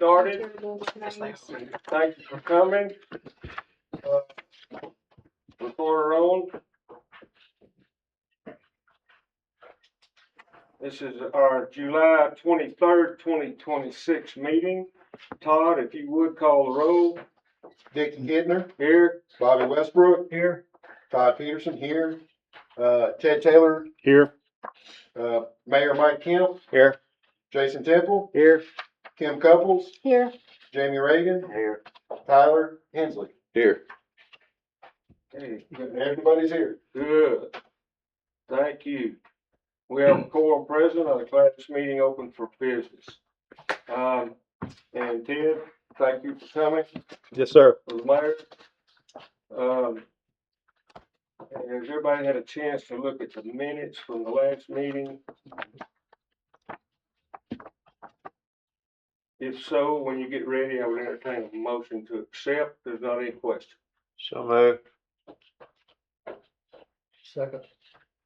started. Thank you for coming. Recorder on. This is our July 23rd, 2026 meeting. Todd, if you would call the roll. Dick Hidner, Here. Bobby Westbrook, Here. Todd Peterson here, Ted Taylor, Here. Mayor Mike Kemp, Here. Jason Temple, Here. Kim Couples, Here. Jamie Reagan, Here. Tyler Hensley. Here. Hey, Everybody's here. good. Thank you. We have a quorum present. I declare this meeting open for business. And Ted, thank you for coming. Yes, sir. For the mayor. Has everybody had a chance to look at the minutes from the last meeting? If so, when you get ready, I would entertain a motion to accept. There's not any question. So moved. Second.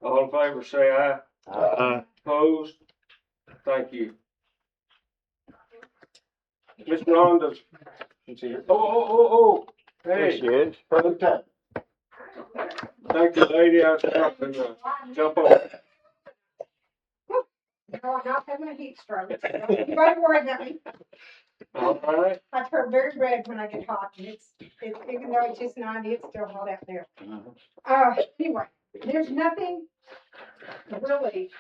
All in favor, say aye. Opposed? Thank you. Ms. Rhonda. Oh. Hey, Good. Perfect time. thank you, lady. I was helping jump on. No, I'm not having a heat stroke. You better worry about me. All right. I turn very red when I get hot, and it's even though it's just 90, it's still hot out there. Anyway, there's nothing really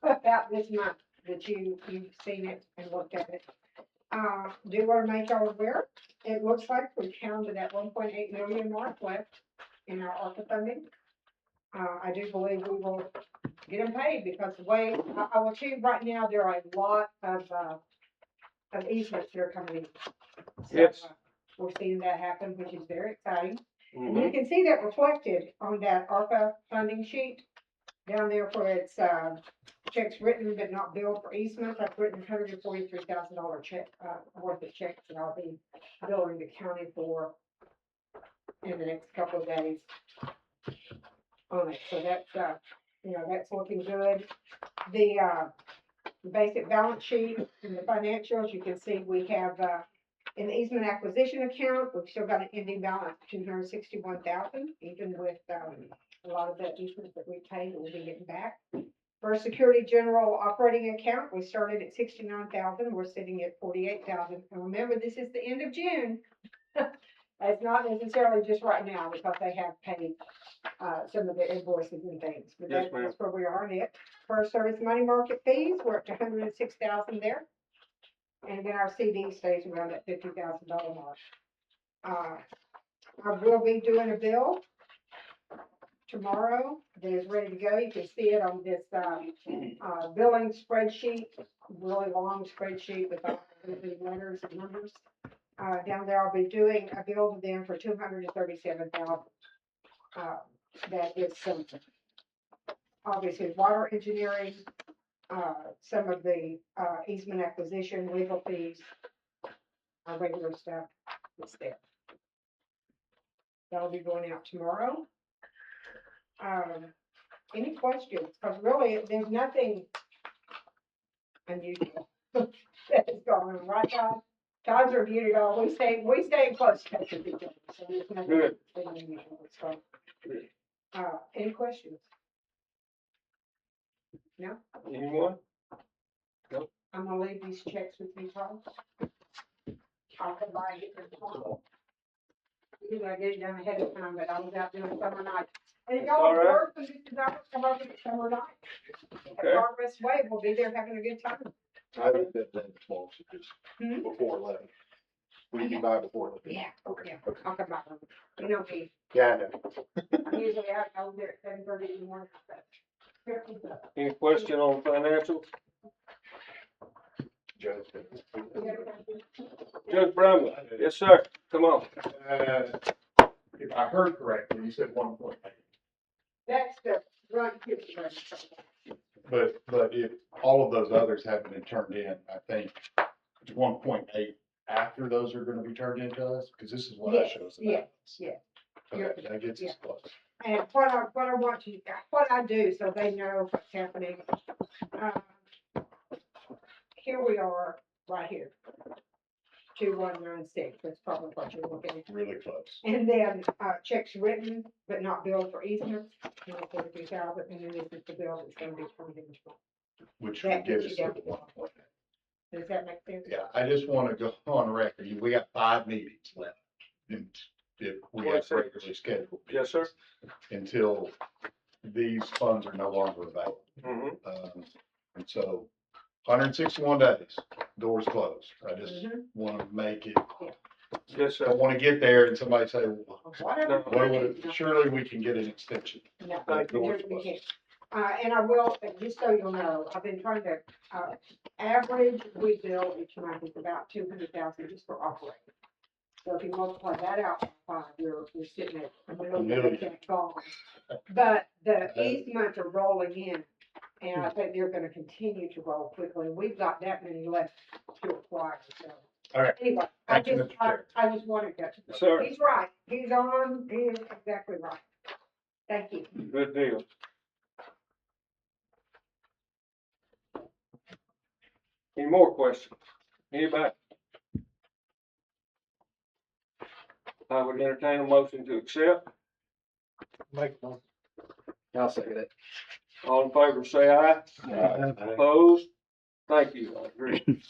about this month that you've seen it and looked at it. Do want to make y'all aware, it looks like we counted that 1.8 million mark left in our ARPA funding. I do believe we will get them paid because the way, I will tell you right now, there are a lot of easements that are coming in. So, Yes. we're seeing that happen, which is very exciting. And Mhm. you can see that reflected on that ARPA funding sheet down there where it's, checks written but not billed for easements. I've written $143,000 check, worth of checks that I'll be billing the county for in the next couple of days on it. So that's, that's looking good. The, basic balance sheet and the financials, you can see we have, in the easement acquisition account, we've still got an ending balance of $261,000, even with, a lot of the easements that we paid, we'll be getting back. For our security general operating account, we started at 69,000, we're sitting at 48,000. And remember, this is the end of June. It's not necessarily just right now because they have paid some of the invoices and things. But Yes, that's where we are on it. For our service money market fees, we're up to 106,000 there. And then our CD stays around that $50,000 mark. I will be doing a bill tomorrow that is ready to go. You can see it on this billing spreadsheet, really long spreadsheet with all the letters and numbers. Down there, I'll be doing a bill to them for $237,000. That is some, obviously, water engineering, some of the easement acquisition, legal fees, our regular stuff is there. That'll be going out tomorrow. Any questions? Because really, there's nothing unusual that is going on, right, Todd? Todd's reviewed it all. We stay in close touch with each other, so there's nothing Good. unusual. So, any questions? No? Anyone? I'm gonna leave these checks with you, Todd. I'll come by and get them tomorrow. Usually I get it done ahead of time, but I was out doing summer night. And if y'all All right. work and Mr. Douglas come over to summer night. Okay. At Progress Way, we'll be there having a good time. I think that tomorrow, so just Hmm? before 11. We can buy before 11. Yeah, okay, I'll come by. You know me, Yeah, I know. I'm usually out over there at 7:30 in the morning. Any question on financials? Joe. Judge Bramlett. Yes, sir. Come on. If I heard correctly, you said 1.8. That's the front here. But if all of those others haven't been turned in, I think it's 1.8 after those are gonna be turned into us, because this is what I shows. Yes. Okay, that gets us close. And what I do so they know what's happening. Here we are, right here. 2196, that's probably what you're looking at. Really close. And then, checks written but not billed for easements, 43,000, and then this is the bill that's gonna be turned into. Which That would get gets us you to down the to 1.8. Does that make sense? Yeah, I just want to go on record. We got 5 meetings left. And if we have regularly scheduled. Yes, sir. Until these funds are no longer available. Mm-hmm. And so 161 days, doors closed. I just Mhm. want to make it, Yes, sir. don't want to get there and somebody say, well, Whatever. what would, surely we can get an extension. No, Thank you. we can't. And I will, just so you'll know, I've been trying to, average we bill each month is about 200,000 just for operating. So if you multiply that out by 5, you're sitting at a million. Gone. But the easements are rolling in, and I think they're gonna continue to roll quickly. We've got that many left to acquire, so. All right. Anyway, Thank you, Mr. Chair. I just wanted to. Sir. He's right. He is exactly right. Thank you. Good deal. Any more questions? Anybody? I would entertain a motion to accept. Make one. I'll second it. All in favor, say aye. Opposed? Thank you, I agree.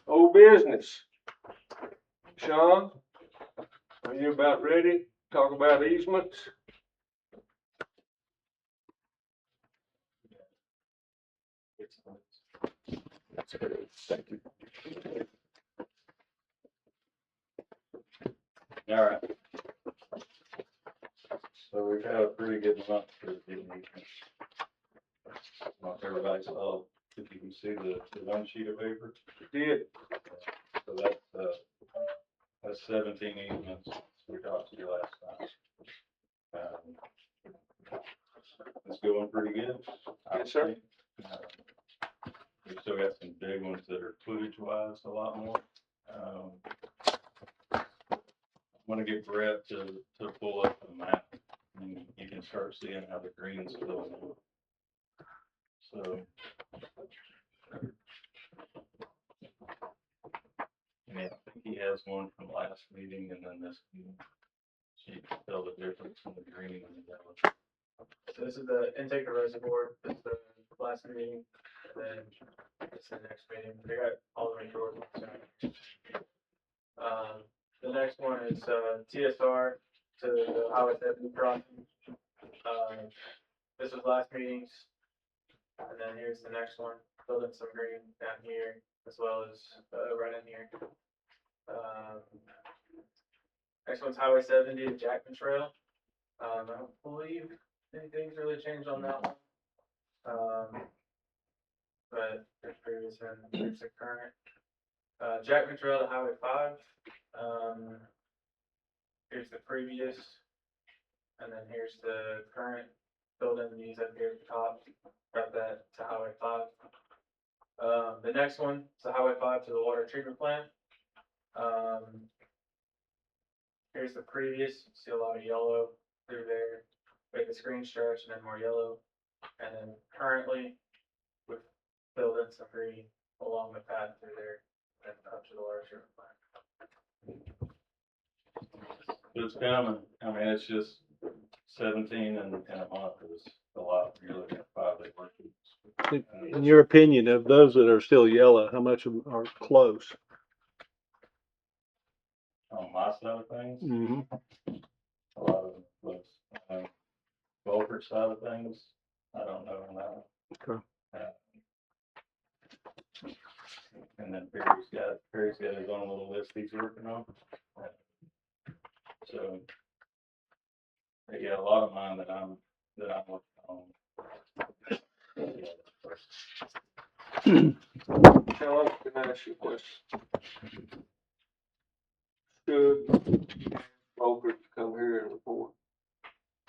Old business. Sean, are you about ready to talk about easements? Thank you. All right. So we've had a pretty good month for the meeting. Not everybody saw, if you can see the one sheet of paper. Did. So that's 17 easements we talked to you last time. It's going pretty good. Yes, sir. We still got some big ones that are footage wise a lot more. I'm gonna get Brett to pull up the map and you can start seeing how the green's filling in. So. Yeah, I think he has one from last meeting and then this meeting. So you can tell the difference in the green and the yellow. So this is the intake of reservoir, this is the last meeting, and then it's the next meeting. They got all the records. The next one is, TSR to the Highway 70 crossing. This was last meeting's. And then here's the next one, building some green down here, as well as, right in here. Next one's Highway 70 to Jackman Trail. I don't believe anything's really changed on that one. But there's previous and there's the current. Jackman Trail to Highway 5. Here's the previous. And then here's the current building these up here at the top. Got that to Highway 5. The next one is the Highway 5 to the water treatment plant. Here's the previous, see a lot of yellow through there, make the screen stretch and then more yellow. And then currently, we've filled in some green along the path through there and up to the water treatment plant. It's coming. I mean, it's just 17 and a month is a lot. You're looking at 5 day work weeks. In your opinion, of those that are still yellow, how much of them are close? On my side of things, Mm-hmm. a lot of them close. Volker's side of things, I don't know on that one. Okay. And then Perry's got his own little list he's working on. So, yeah, a lot of mine that I'm working on. Sean, can I ask you a question? Should Volker come here and report?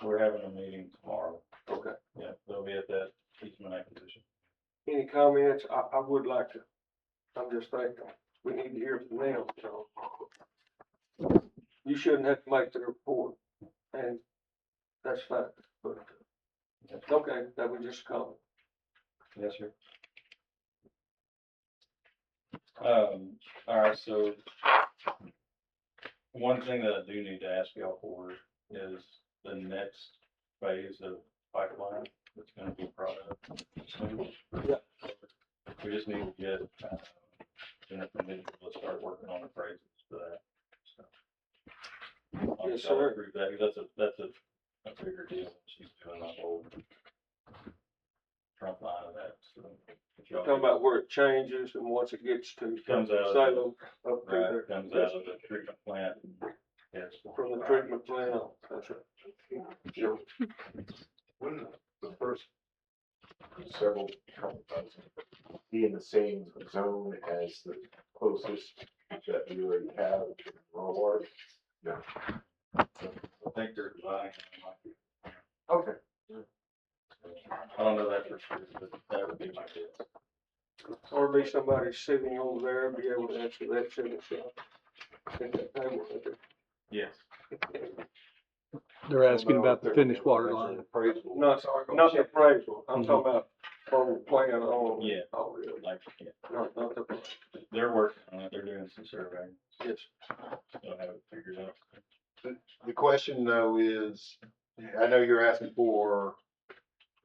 We're having a meeting tomorrow. Okay. Yeah, they'll be at that easement acquisition. Any comments? I would like to, I'm just thinking, we need to hear from them, so. You shouldn't have to make the report, and that's fine, but Okay, that was just a comment. Yes, sir. All right, so one thing that I do need to ask y'all for is the next phase of pipeline that's gonna be brought up soon. Yeah. We just need to get, Jennifer to start working on appraisals for that, so. Yes, I'll sir. approve that, 'cause that's a bigger deal. She's doing the whole front line of that, so. if y'all Talking about where it changes and once it gets to Comes out of Salem up to Right, there. comes out of the treatment plant. Yes. From the treatment plant, that's right. Sure. Wouldn't the first several be in the same zone as the closest that we already have in rural water? No. I think they're dividing. Okay. I don't know that for sure, but that would be my guess. Or be somebody sitting over there and be able to answer that sort of stuff. At that table, right there. Yes. They're asking about the finished water line. Appraisal. Not the appraisal, I'm Mhm. talking about from the plan on. Yeah. Oh, really? Like, yeah, Not the, they're working on it, they're doing some surveying, yes. they'll have it figured out. The question though is, I know you're asking for,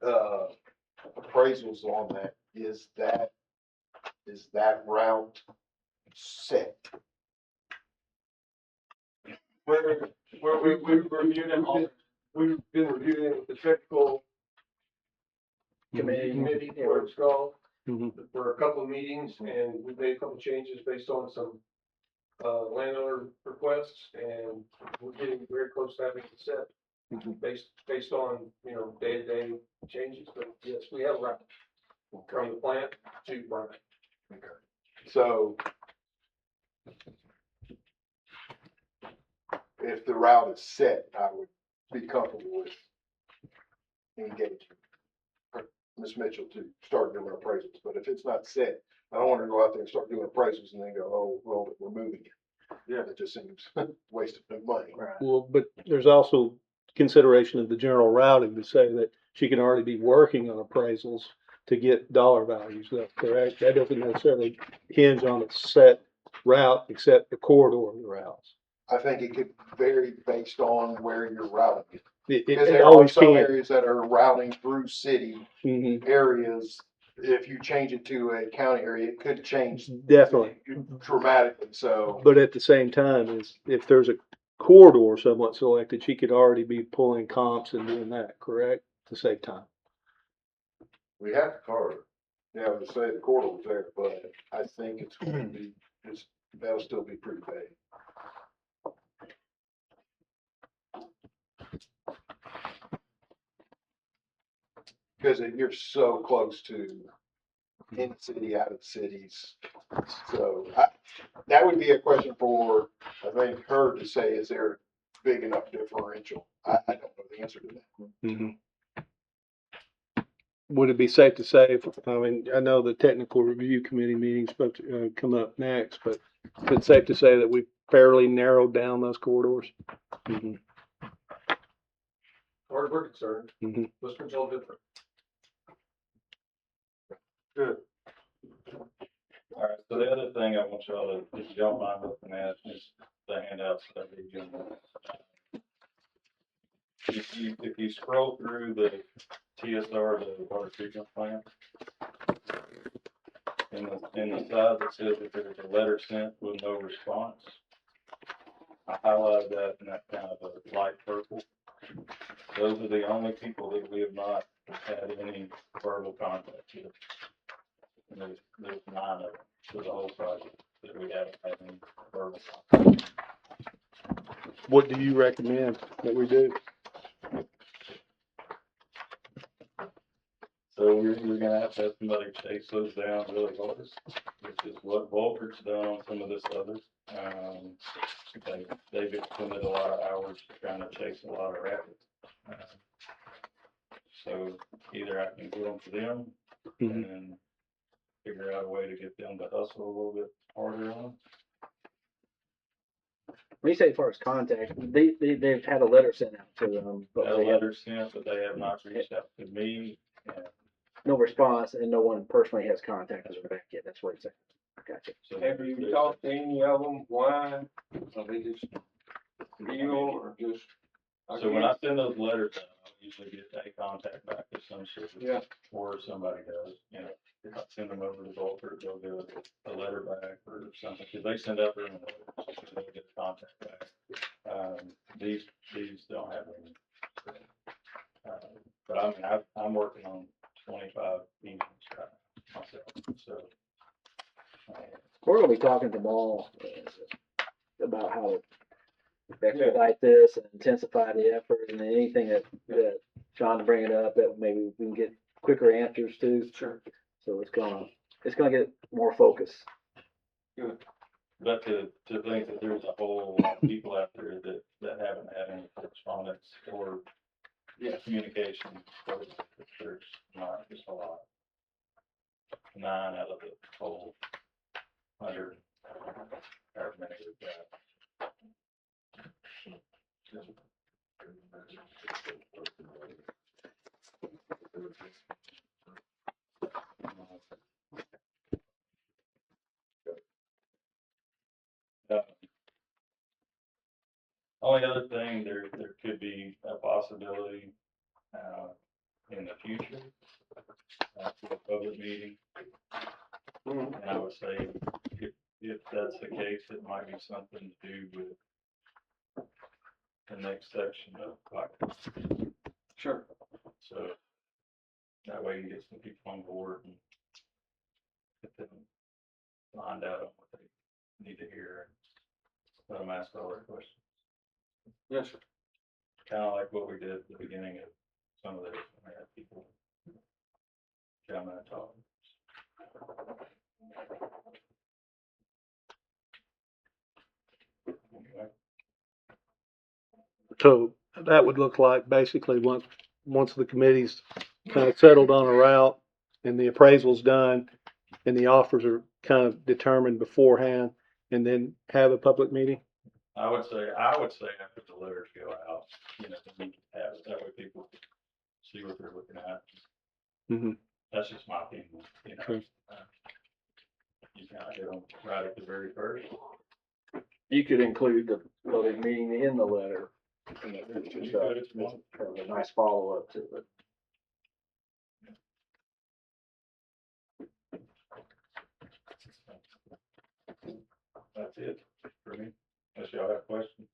appraisals on that. Is that route set? Where we've reviewed them all, we've been reviewing it with the technical committee, where it's called, Mhm. for a couple of meetings, and we made a couple of changes based on some landowner requests, and we're getting very close to having it set. Based on, day-to-day changes, but yes, we have a route from the plant to Bryant. Okay. So if the route is set, I would be comfortable with engaging Ms. Mitchell to start doing appraisals. But if it's not set, I don't want her to go out there and start doing appraisals and then go, oh, well, we're moving it. Yeah, that just seems waste of money. Well, but there's also consideration of the general routing to say that she can already be working on appraisals to get dollar values up, correct? That doesn't necessarily hinge on a set route, except the corridor of the routes. I think it could vary based on where you're routing it. It Because there are always some can. areas that are routing through city Mhm. areas. If you change it to a county area, it could change Definitely. dramatically, so. But at the same time, is if there's a corridor somewhat selected, she could already be pulling comps and doing that, correct? To save time. We have to cover it. Yeah, to say the quarter was there, but I think it's going to be, that'll still be pretty vague. Because you're so close to in the city, out of the cities. So that would be a question for, I think, her to say, is there a big enough differential? I don't know the answer to that. Mhm. Would it be safe to say, I mean, I know the technical review committee meeting's supposed to come up next, but is it safe to say that we fairly narrowed down those corridors? Mhm. As far as we're concerned, Mhm. West all different. Good. All right, so the other thing I want y'all to, if you don't mind looking at, is the handouts that we give you. If you scroll through the TSR, the water treatment plant, in the side that says that there's a letter sent with no response, I highlighted that in that kind of a light purple. Those are the only people that we have not had any verbal contact with. And there's 9 of them for the whole project that we haven't had any verbal contact. What do you recommend that we do? So we're gonna have to have somebody chase those down really hard, which is what Volker's done on some of this other. They've expended a lot of hours trying to chase a lot of rabbits. So either I can go them to them and then figure out a way to get them to hustle a little bit harder on them. when you say as far as contact, they've had a letter sent out to them, but Had a they have letter sent, but they have not reached out to me, and no response, and no one personally has contacted them back yet. That's what it's saying. Gotcha. so. Have you talked to any of them? Why? Are they just deal or just? So when I send those letters out, I usually get a contact back of some sort. Yeah. Or somebody does, you know, if I send them over to Volker, they'll get a letter back or something, cause they send out their own letters, so they'll get a contact back. These don't have any. But I mean, I'm working on 25 emails right now myself, so. We're gonna be talking to them all about how to expedite this and intensify the effort, and anything that Sean's bringing up that maybe we can get quicker answers to. Sure. So it's gonna get more focus. But to think that there's a whole lot of people out there that haven't had any correspondence or communication, so there's not just a lot. 9 out of the whole 100, however many we've got. Only other thing, there could be a possibility, in the future, for a public meeting. And I would say, if that's the case, it might be something to do with the next section of like. Sure. So that way you get some people on board and get them lined out on what they need to hear and let them ask all their questions. Yes, sir. Kind of like what we did at the beginning of some of those, we had people come and talk. Anyway, So that would look like basically once the committee's kind of settled on a route and the appraisal's done and the offers are kind of determined beforehand, and then have a public meeting? I would say after the letters go out, you know, then you can have it, that way people see what they're looking at. Mm-hmm. That's just my opinion, you know. Sure. You kind of hit them right at the very first. You could include the public meeting in the letter. And it's just You could, if you want. kind of a nice follow-up to it. That's it for me, unless y'all have questions.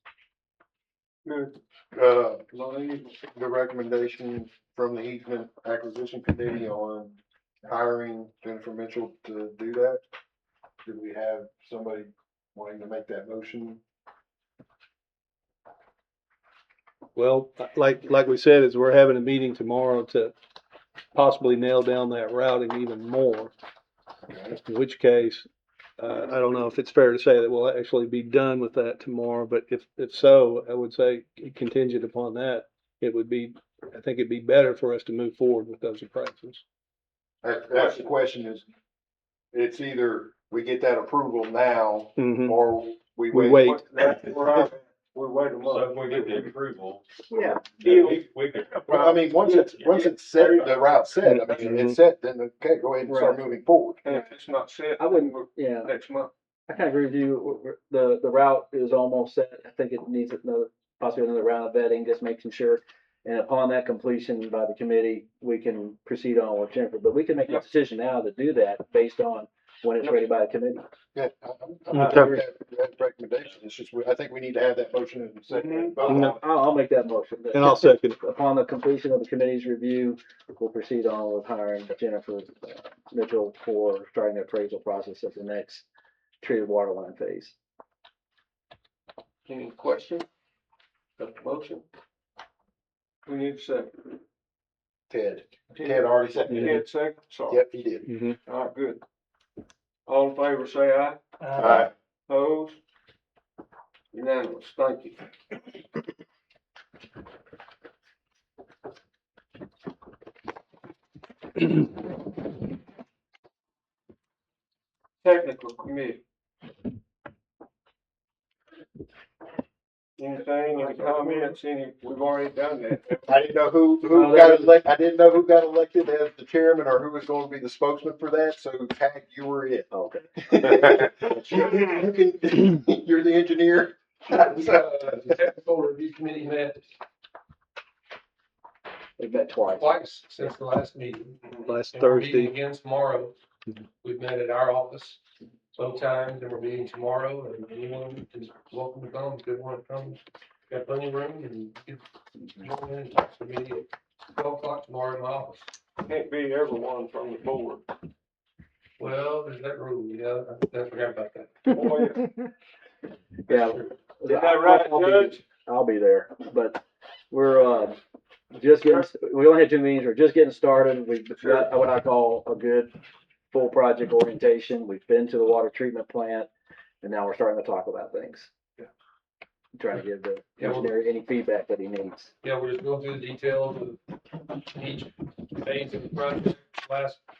Good. The recommendation from the easement acquisition committee on hiring Jennifer Mitchell to do that. Do we have somebody wanting to make that motion? Well, like we said, is we're having a meeting tomorrow to possibly nail down that routing even more. In which case, I don't know if it's fair to say that we'll actually be done with that tomorrow, but if so, I would say contingent upon that, I think it'd be better for us to move forward with those appraisals. That's the question is, it's either we get that approval now Mhm. or we We wait. wait. We wait a So if month. we get the approval, Yeah. then we could. Well, I mean, once it's set, the route's set, I mean, it's set, then, okay, go ahead and start moving forward. And if it's not set, I wouldn't, yeah, next month. I kind of agree with you. The route is almost set. I think it needs possibly another round of vetting, just making sure. And upon that completion by the committee, we can proceed on with Jennifer. But we can make a decision now to do that based on when it's ready by the committee. Yeah, I'm good with that recommendation. It's just, I think we need to have that motion in a second. I'll make that motion. And I'll second it. Upon the completion of the committee's review, we'll proceed on with hiring Jennifer Mitchell for starting the appraisal process of the next treated water line phase. Any questions? Got the motion? We need a second. Ted already said. Ted second, sorry. Yep, he did. Mhm. All right, good. All in favor, say aye. Aye. Opposed? Unanimous, thank you. Technical committee. Anything, any comments, we've already done that. I didn't know who No, got that was- elected, I didn't know who got elected as the chairman or who was gonna be the spokesman for that, so Hank, you were it. Okay. You're the engineer. The technical review committee met We've met twice. twice since the last meeting. Last And we're meeting Thursday. again tomorrow. Mhm. We've met at our office both times, and we're meeting tomorrow, and anyone is welcome to come, if they want to come. Got plenty of room, and you can join in and talk to me at 12 o'clock tomorrow in my office. Can't be everyone from the board. Well, there's that rule, yeah, I forgot about that. Yeah. Is that right, Judge? I'll be there, but we're, just getting, we only had 2 meetings, we're just getting started, we've got what I call a good full project orientation, we've been to the water treatment plant, and now we're starting to talk about things. Yeah. Trying to give the Yeah, well- engineer any feedback that he needs. Yeah, we're just going through the details of each phase of the project.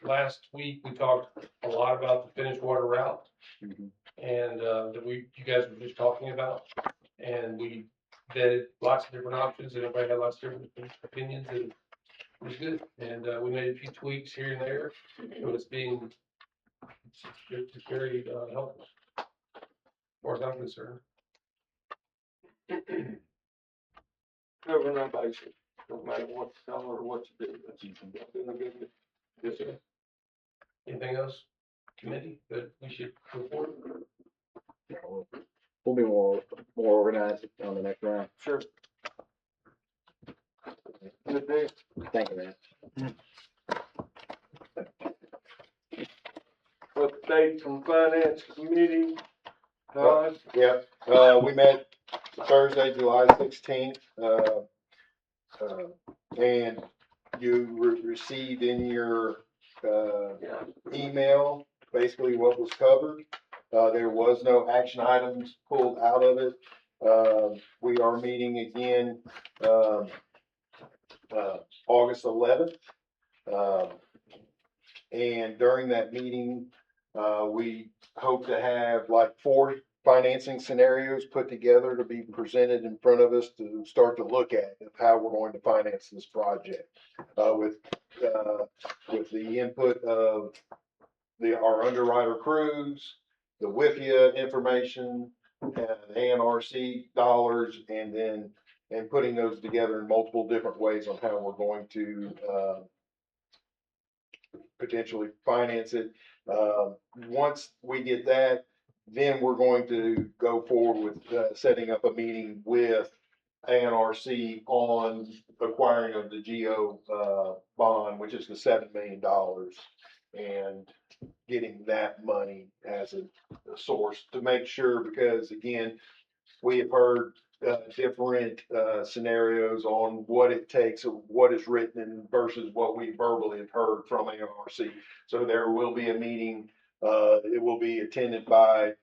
Last week, we talked a lot about the finished water route. Mhm. And, that you guys were just talking about, and we vetted lots of different options, and everybody had lots of different opinions, and it was good. And, we made a few tweaks here and there, but it's very, helpful, as far as I'm concerned. Covering our bases, no matter what color or what you do, that's good. Yes, sir. Anything else, committee, that we should report? We'll be more organized on the next round. Sure. Good day. Thank you, man. Update from finance committee. Yeah, we met Thursday, July 16th, and you received in your, email, basically what was covered. There was no action items pulled out of it. We are meeting again, August 11th. And during that meeting, we hope to have like 4 financing scenarios put together to be presented in front of us to start to look at of how we're going to finance this project. With the input of our underwriter crews, the WIFIA information, the ANRC dollars, and putting those together in multiple different ways on how we're going to, potentially finance it. Once we get that, then we're going to go forward with, setting up a meeting with ANRC on acquiring of the GEO, bond, which is the $7 million, and getting that money as a source to make sure, because again, we have heard different scenarios on what it takes, what is written versus what we verbally have heard from ARC. So there will be a meeting. It will be attended by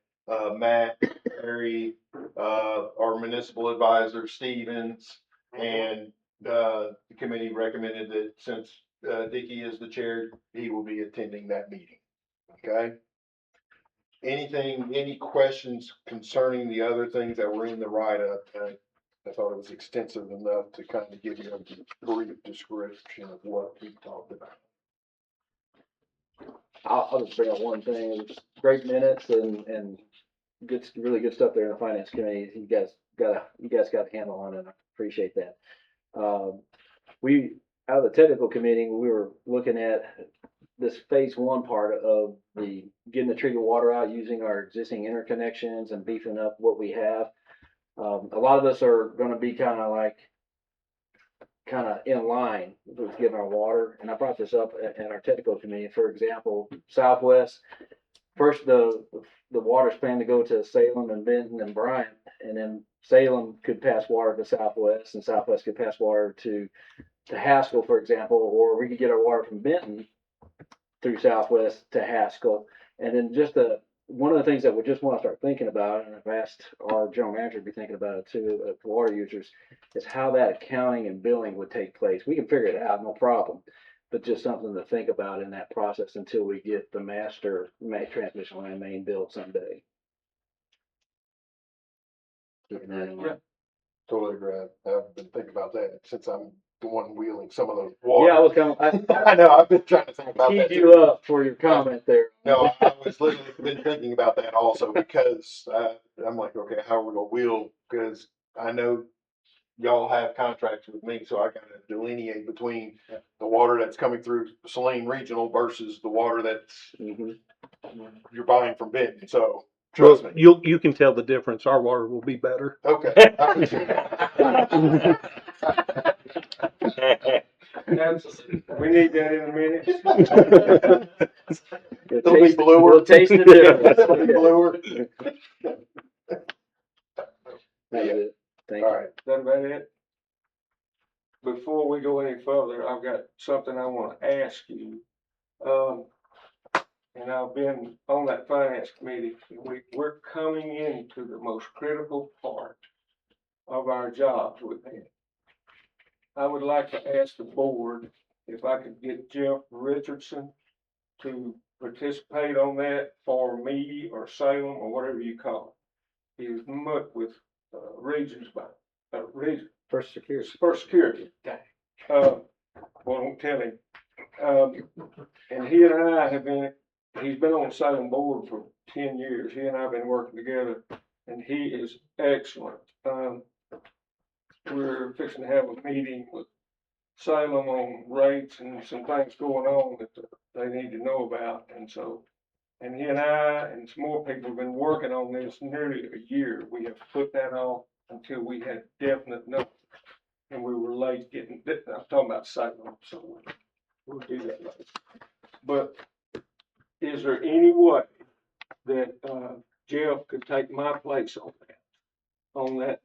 Matt, Harry, our municipal advisor, Stevens, and the committee recommended that since Dickey is the chair, he will be attending that meeting. Okay? Any questions concerning the other things that were in the write-up? I thought it was extensive enough to kind of give you a brief description of what we talked about. I'll just bring up one thing, it was great minutes and good, really good stuff there in the finance committee. You guys got a handle on it. I appreciate that. Out of the technical committee, we were looking at this phase 1 part of getting the treated water out using our existing interconnections and beefing up what we have. A lot of us are gonna be kind of in line with giving our water. And I brought this up at our technical committee. For example, Southwest, first the water's planned to go to Salem and Benton and Bryant, and then Salem could pass water to Southwest, and Southwest could pass water to Haskell, for example, or we could get our water from Benton through Southwest to Haskell. And then one of the things that we just want to start thinking about, and I've asked our general manager to be thinking about it too, for water users, is how that accounting and billing would take place. We can figure it out, no problem, but just something to think about in that process until we get the master transmission line main built someday. Keeping that in mind. Totally agree. I've been thinking about that since I'm the one wheeling some of those Yeah, water. I was kind of, I know, I've been trying to think I about that teed too. you up for your comment there. No, I was literally been thinking about that also because, I'm like, okay, how are we gonna wheel? Cause I know y'all have contracts with me, so I gotta delineate between the water that's coming through Saline Regional versus the water that's Mhm. you're buying from Benton, so Well, trust me. you can tell the difference. Our water will be better. Okay. We need that in a minute. You'll It'll be taste, bluer. you'll taste the difference. It'll be bluer. That's Yeah. it. Thank All you. right. Is that about it? Before we go any further, I've got something I wanna ask you. And I've been on that finance committee, we're coming into the most critical part of our jobs with that. I would like to ask the board if I could get Jeff Richardson to participate on that for me or Salem or whatever you call it. He's mucked with, Regions Bank, First security. First Security. Well, don't tell him. And he and I have been, he's been on the Salem board for 10 years. He and I have been working together and he is excellent. We're fixing to have a meeting with Salem on rates and some things going on that they need to know about. And so, and he and I and some more people have been working on this nearly a year. We have put that off until we had definite notice. And we were late getting, I'm talking about Salem, so we'll do that later. But is there any way that, Jeff could take my place on that,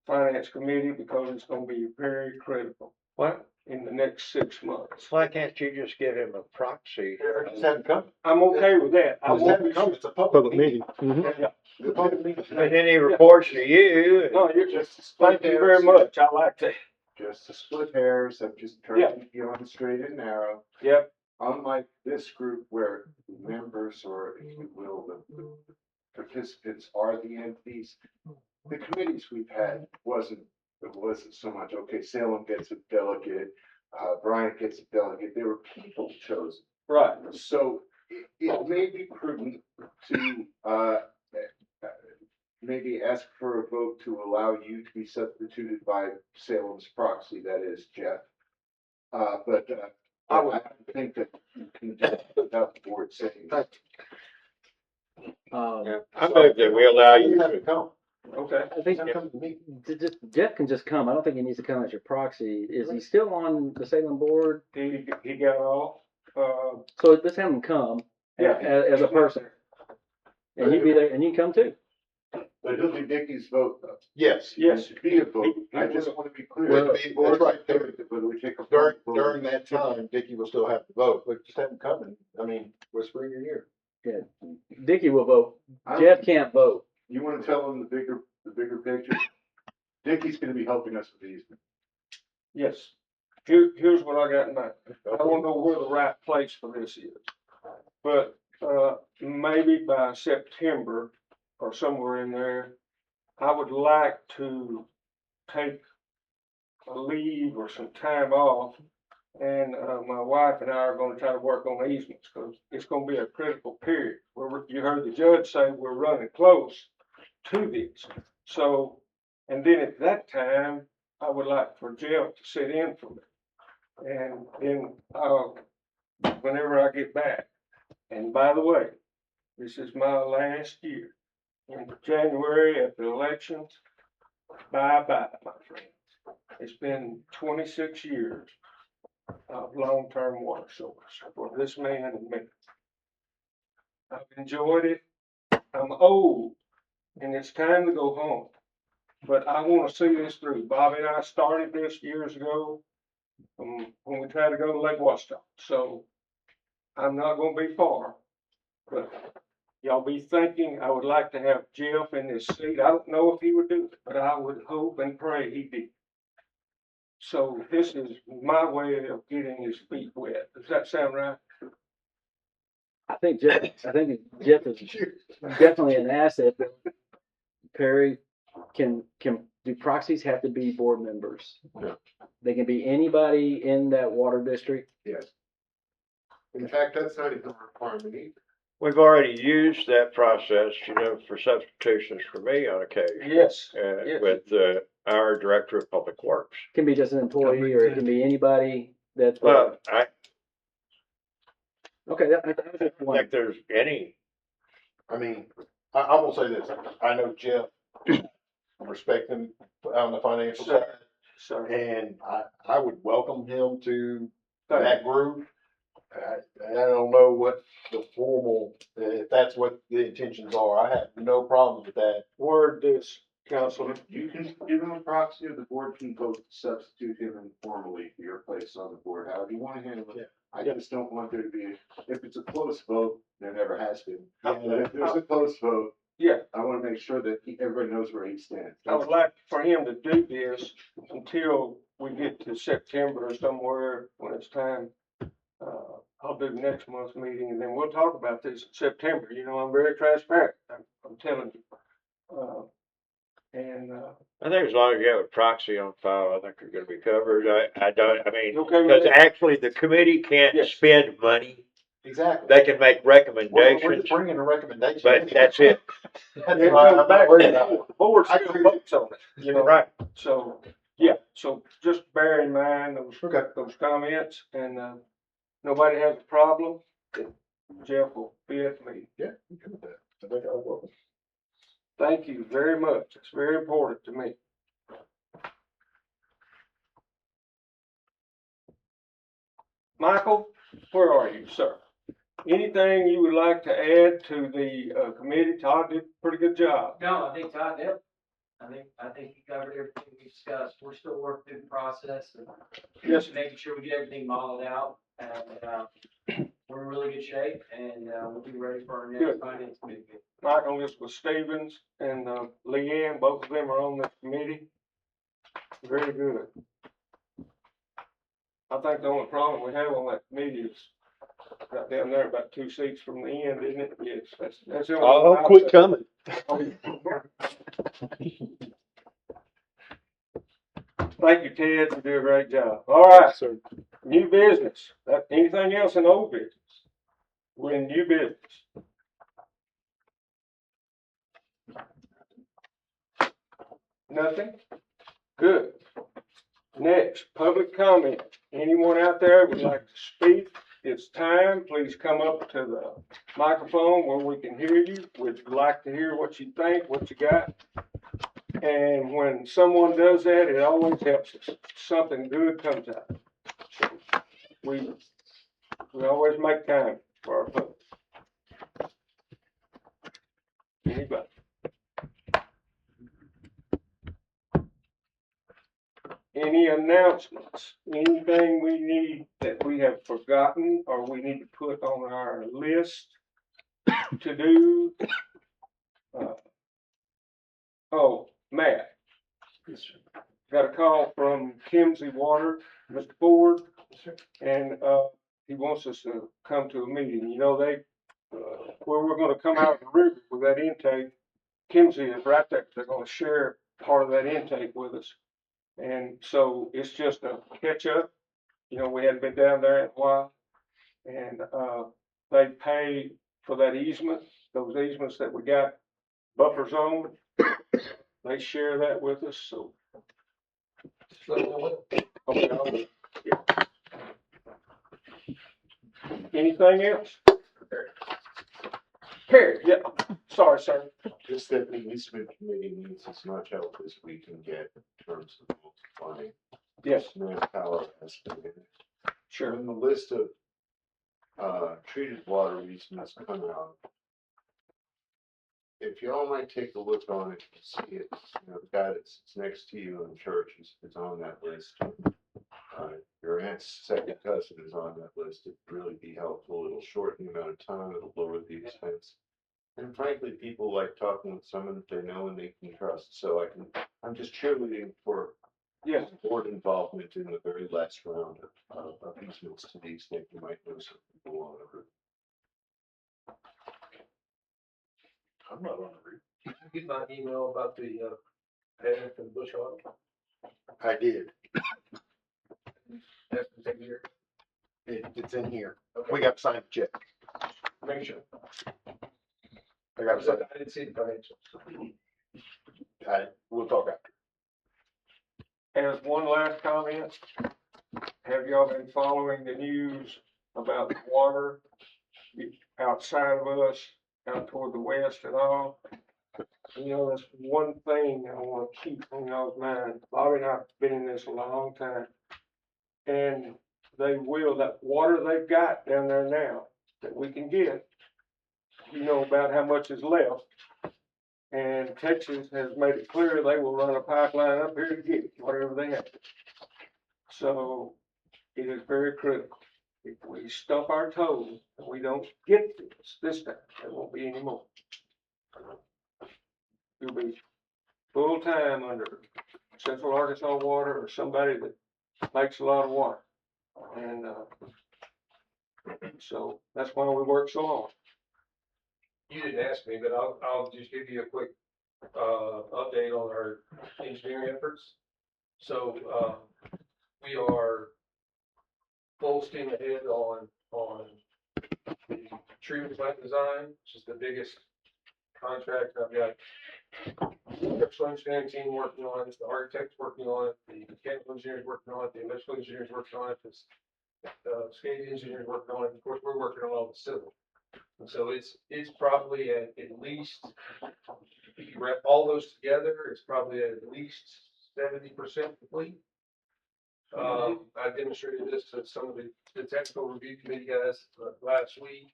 finance committee, because it's gonna be very critical What? in the next 6 months. Why can't you just give him a proxy? Just have it come. I'm okay with that. I Just have won't it come. It's a public Public meeting. meeting. Mhm. Yeah. It's a public meeting. But then he reports to you. No, you're Just just, thank you very much. I like that. Just to split hairs, I'm just Yeah. trying to keep you on the straight and narrow. Yep. Unlike this group where members, or if you will, the participants are the entities, the committees we've had it wasn't so much, okay, Salem gets a delegate, Bryant gets a delegate, there were people chosen. Right. So it may be prudent to, maybe ask for a vote to allow you to be substituted by Salem's proxy, that is Jeff. But I would think that you can do it without the board saying. I move that we allow you Have to. it come. Okay. I think Have it come to me. Jeff can just come. I don't think he needs to come as your proxy. Is he still on the Salem board? He got off, So let's have him come yeah. as a person. And he'd be there, and you can come too. But it'll be Dickie's vote though. Yes. Yes. It should be a vote. He I just will. want to be clear. Well, that's right. But we take a. During that time, Dickie will still have to vote, but just have him come and, I mean, whisper in your ear. Yeah. Dickie will vote. Jeff can't vote. You want to tell him the bigger picture? Dickie's gonna be helping us with these. Yes. Here's what I got in mind. I don't know where the right place for this is. But, maybe by September or somewhere in there, I would like to take a leave or some time off. And, my wife and I are gonna try to work on easements, cause it's gonna be a critical period. You heard the judge say we're running close to this. So, and then at that time, I would like for Jeff to sit in for me. And then, whenever I get back, and by the way, this is my last year. In January after the elections, bye-bye, my friends. It's been 26 years of long-term water source for this man and me. I've enjoyed it. I'm old and it's time to go home. But I want to see this through. Bobby and I started this years ago when we tried to go to Lake Washita. So I'm not going to be far, but y'all be thinking I would like to have Jeff in this seat. I don't know if he would do it, but I would hope and pray he did. So this is my way of getting his feet wet. Does that sound right? I think Jeff is definitely an asset that Perry can do proxies have to be board members? No. They can be anybody in that water district? Yes. In fact, that's not even a requirement either. We've already used that process, for substitutions for me on occasion. Yes. With, our Director of Public Works. Can be just an employee, or it can be anybody that, Well, I okay, that was just don't one. think there's any, I mean, I will say this, I know Jeff, I'm respecting on the financial side, Sir. and I would welcome him to that group. I don't know what the formal, if that's what the intentions are, I have no problems with that. Word this, Counselor. You can give him a proxy, or the board can vote to substitute him informally for your place on the board, however you wanna handle it. I just don't want there to be, if it's a close vote, there never has been. But if there's a close vote, Yeah, I wanna make sure that everybody knows where he stands. I would like for him to do this until we get to September or somewhere when it's time. I'll do next month's meeting and then we'll talk about this in September. I'm very transparent. I'm telling you. I think as long as you have a proxy on file, I think you're gonna be covered. I mean, You okay with because that? actually the committee can't Yes. spend money. Exactly. They can make We're recommendations, just bringing a recommendation. but that's it. That's why I'm not worried about it. The board I still agree. votes on it, Right. So, yeah, so just bear in mind Okay. those comments and, nobody has a problem, then Jeff will be at the meeting. Yeah, I'm good with that. I think I'll work. Thank you very much. It's very important to me. Michael, where are you, sir? Anything you would like to add to the, committee? Todd did a pretty good job. No, I think Todd did. I think he covered everything we discussed. We're still working through the process and Yes. just making sure we get everything modeled out. And, we're in really good shape and, we'll be ready for our Good. next finance meeting. Michael, this was Stevens and, Leanne, both of them are on the committee. Very good. I think the only problem we have on that committee is right down there about 2 seats from the end, isn't it? Yes, that's the only. Oh, one I'd quit say. coming. Thank you, Ted. You do a great job. All right, Sir. new business. Anything else in old business? We're in new business. Nothing? Good. Next, public comment. Anyone out there would like to speak? It's time. Please come up to the microphone where we can hear you. We'd like to hear what you think, what you got. And when someone does that, it always helps us. Something good comes out. So we always make time for our folks. Anybody? Any announcements? Anything we need that we have forgotten or we need to put on our list to do? Oh, Matt. Got a call from Kimsey Water, Mr. Ford, and, he wants us to come to a meeting. Where we're gonna come out of the river with that intake, Kimsey is right there. They're gonna share part of that intake with us. And so it's just a catch up. We hadn't been down there in a while. And, they pay for that easement, those easements that we got buffer zone. They share that with us, so. Okay, yeah. Anything else? Perry, yeah, sorry, sir. Just that the easement committee needs as much help as we can get in terms of multiplying Yes, manpower estimated. sure. When the list of, treated water easements come out, if y'all might take a look on it, and see it, the guy that's next to you in the church is on that list. Your aunt's second cousin is on that list. It'd really be helpful. It'll shorten the amount of time. It'll lower the expense. And frankly, people like talking with someone that they know and they can trust. So I'm just cheerleading for Yes, board involvement in the very last round of easements to the extent you might know some people on the route. I'm not on the route. get my email about the, payment for the bush hog. I did. That's the thing here. It's in here. Okay, We got to sign the check. make sure. I got to sign. I didn't see the financials. We'll talk after. As one last comment, have y'all been following the news about the water outside of us, out toward the west and all? You know, that's one thing I wanna keep on y'all's mind. Bobby and I've been in this a long time. And that water they've got down there now that we can get, you know about how much is left. And Texas has made it clear they will run a pipeline up here to get whatever they have. So it is very critical. If we stump our toes and we don't get this time, there won't be any more. You'll be full time under Central Arkansas Water or somebody that makes a lot of water. And, so that's why we work so hard. You didn't ask me, but I'll just give you a quick, update on our engineering efforts. So, we are full steam ahead on the treatment plant design, which is the biggest contract. I've got the structural engineering team working on it, the architects working on it, the mechanical engineers working on it, the electrical engineers working on it, the SCADA engineers working on it. Of course, we're working on all the civil. And so it's probably at least, if you wrap all those together, it's probably at least 70% complete. I demonstrated this to some of the technical review committee guys last week,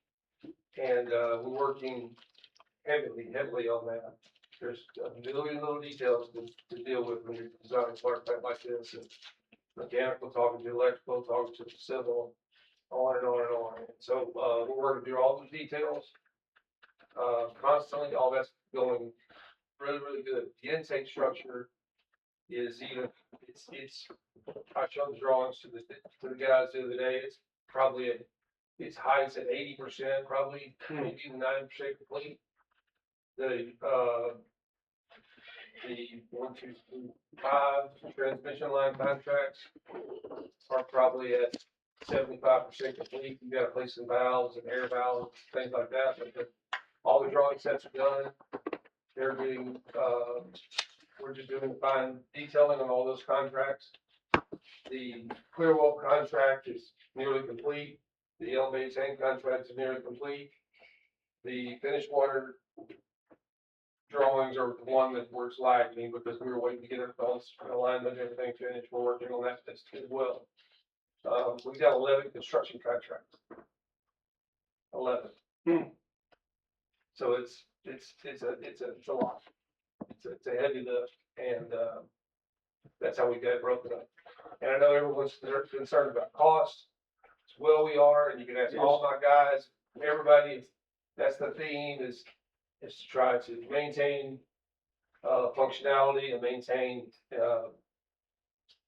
and we're working heavily on that. There's a million little details to deal with when you're designing a water plant like this, and mechanical talking to electrical, talking to the civil, on and on and on. And so we're working through all those details constantly. All that's going really good. The intake structure is even, it's, I showed the drawings to the guys the other day. It's probably at its heights at 80%, probably maybe even 90% complete. The 1, 2, 3, 5 transmission line contracts are probably at 75% complete. You gotta place some valves and air valves, things like that, but all the drawing sets are done. They're being, we're just doing fine detailing on all those contracts. The Clearwell contract is nearly complete. The elevated tank contract is nearly complete. The finished water drawings are the one that was lagging because we were waiting to get it all alignment and everything finished. We're working on that as well. We've got 11 construction contracts. 11. So it's a lot. It's a heavy lift, and that's how we got it broken up. And I know everyone's concerned about cost. Well, we are, and you can ask all my guys, everybody. That's the theme is to try to maintain functionality and maintain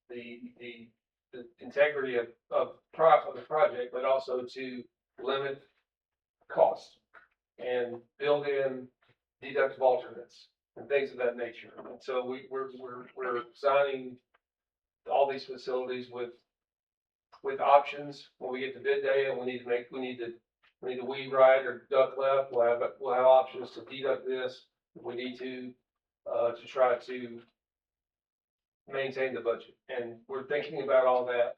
the integrity of the project, but also to limit costs and build in deductible alternates and things of that nature. And so we're designing all these facilities with options. When we get to bid day and we need to weed right or deduct left, we'll have options to deduct this if we need to try to maintain the budget. And we're thinking about all that,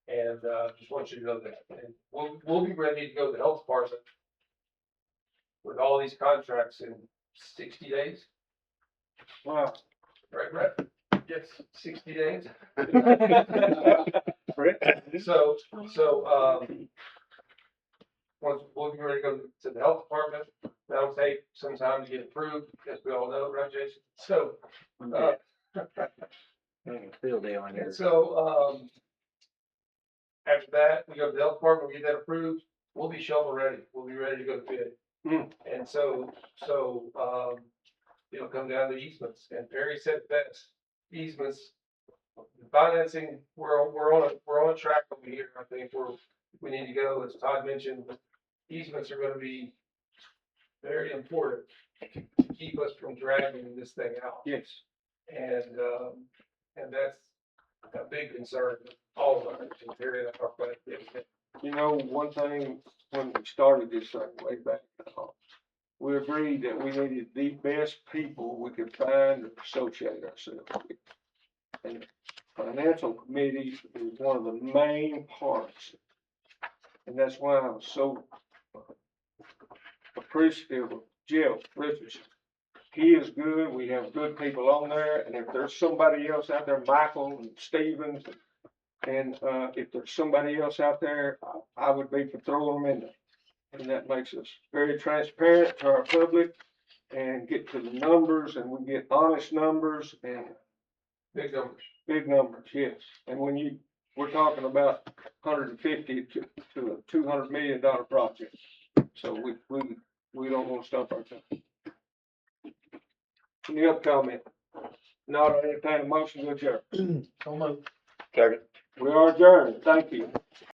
and just want you to know that. And we'll be ready to go to the health department with all these contracts in 60 days. Wow. Right, Brett? Yes, 60 days. So, once we'll be ready to go to the health department, that'll take some time to get approved, as we all know, right, Jason? So, Field day on here. and so, after that, we go to the health department, we get that approved, we'll be shovel ready, we'll be ready to go to bid. And so, it'll come down to easements, and Perry said best, easements, financing, we're on a track over here, I think we need to go, as Todd mentioned, easements are gonna be very important to keep us from dragging this thing out. Yes. And that's a big concern of all of our area of our budget. You know, one thing, when we started this thing way back, we agreed that we needed the best people we could find to associate ourselves with. And the financial committee is one of the main parts. And that's why I was so appreciative of Jeff Richardson. He is good, we have good people on there, and if there's somebody else out there, Michael and Stevens, and, if there's somebody else out there, I would be for throwing them in there. And that makes us very transparent to our public and get to the numbers, and we get honest numbers and Big numbers. big numbers, yes. And when we're talking about 150 to a $200 million project. So we don't want to stop our time. Any other comment? Not, I entertain a motion to adjourn. Second. We are adjourned. Thank you.